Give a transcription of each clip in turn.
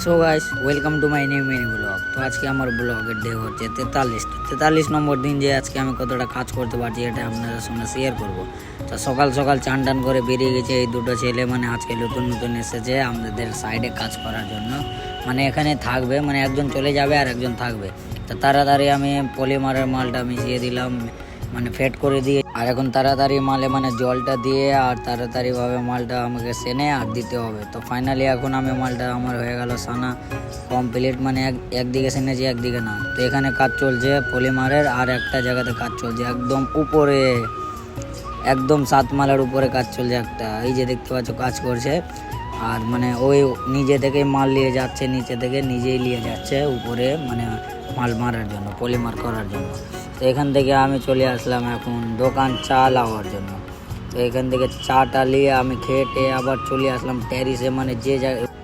So guys welcome to my new mini blog. তো আজকে আমার ব্লগের ডে হচ্ছে 43 নম্বর দিন। যে আজকে আমি কতটা কাজ করতে পারছি এটা আপনাদের সঙ্গে শেয়ার করব। তো সকাল সকাল চান টান করে বেরিয়ে গেছে এই দুটো ছেলে, মানে আজকে নতুন নতুন এসেছে আমাদের সাইডে কাজ করার জন্য। মানে এখানে থাকবে, মানে একজন চলে যাবে আর একজন থাকবে। তো তাড়াতাড়ি আমি পলিমারের মালটা মিশিয়ে দিলাম, মানে ফেট করে দিয়ে, আর এখন তাড়াতাড়ি মালে মানে জলটা দিয়ে আর তাড়াতাড়িভাবে মালটা আমাকে সেনে আর দিতে হবে। তো ফাইনালি এখন আমি মালটা আমার হয়ে গেল সানা কমপ্লিট, মানে একদিকে সেনেছি একদিকে না। তো এখানে কাজ চলছে পলিমারের, আর একটা জায়গাতে কাজ চলছে একদম উপরে, একদম 7 মালার উপরে কাজ চলছে একটা, এই যে দেখতে পাচ্ছ কাজ করছে। আর মানে ওই নিজে থেকে মাল নিয়ে যাচ্ছে, নিচে থেকে নিজেই নিয়ে যাচ্ছে উপরে, মানে মাল মারার জন্য, পলিমার করার জন্য। তো এখান থেকে আমি চলে আসলাম এখন দোকান চা লাগার জন্য। তো এখান থেকে চাটা নিয়ে আমি খেয়ে আবার চলে আসলাম ট্যারিসে, মানে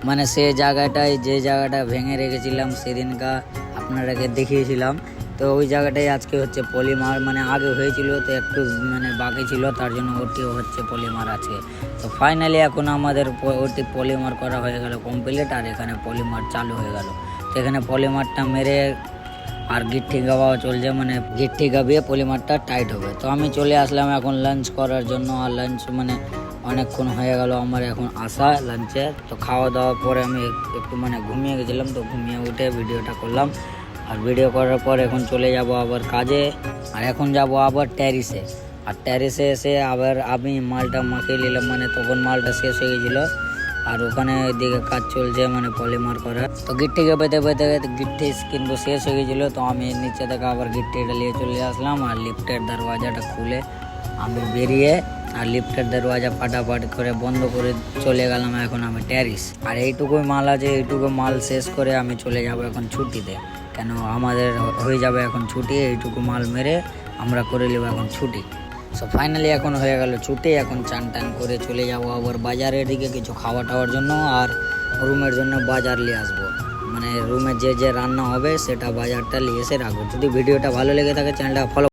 মানে সে জায়গাটায় যে জায়গাটা ভেঙে রেখেছিলাম সেদিনকা আপনারাকে দেখিয়েছিলাম। তো ওই জায়গাটাই আজকে হচ্ছে পলিমার, মানে আগে হয়েছিল তো একটু মানে বাকি ছিল, তার জন্য ওটিও হচ্ছে পলিমার আছে। তো ফাইনালি এখন আমাদের ওটি পলিমার করা হয়ে গেল কমপ্লিট, আর এখানে পলিমার চালু হয়ে গেল। তো এখানে পলিমারটা মেরে আর গিট্টি গাওয়াও চলছে, মানে গিট্টি গাবিয়ে পলিমারটা টাইট হবে। তো আমি চলে আসলাম এখন লাঞ্চ করার জন্য, আর লাঞ্চ মানে অনেকক্ষণ হয়ে গেল আমার এখন আসা লাঞ্চে। তো খাওয়া দাওয়ার পরে আমি একটু মানে ঘুমিয়ে গেছিলাম, তো ঘুমিয়ে উঠে ভিডিওটা করলাম। আর ভিডিও করার পর এখন চলে যাব আবার কাজে, আর এখন যাব আবার ট্যারিসে। আর ট্যারিসে এসে আবার আমি মালটা মাখিয়ে নিলাম, মানে তখন মালটা শেষ হয়ে গেছিলো। আর ওখানে এদিকে কাজ চলছে মানে পলিমার করা। তো গিট্টিকে পেতে পেতে গিট্টি কিন্তু শেষ হয়ে গেছিলো। তো আমি নিচে থেকে আবার গিট্টিটা নিয়ে চলে আসলাম, আর লিফটের দরওয়াজাটা খুলে আমি বেরিয়ে আর লিফটের দরওয়াজা ফাটাফাট করে বন্ধ করে চলে গেলাম এখন আমি ট্যারিস। আর এইটুকুই মাল আছে, এইটুকু মাল শেষ করে আমি চলে যাব এখন ছুটিতে, কেন আমাদের হয়ে যাবে এখন ছুটি। এইটুকু মাল মেরে আমরা করে নেব এখন ছুটি। সো ফাইনালি এখন হয়ে গেল ছুটি, এখন চান টান করে চলে যাব আবার বাজারের দিকে কিছু খাওয়া টাওয়ার জন্য, আর রুমের জন্য বাজার নিয়ে আসবো। মানে রুমে যে রান্না হবে সেটা বাজারটা নিয়ে এসে রাখবো। যদি ভিডিওটা ভালো লেগে থাকে চ্যানেলটা ফলো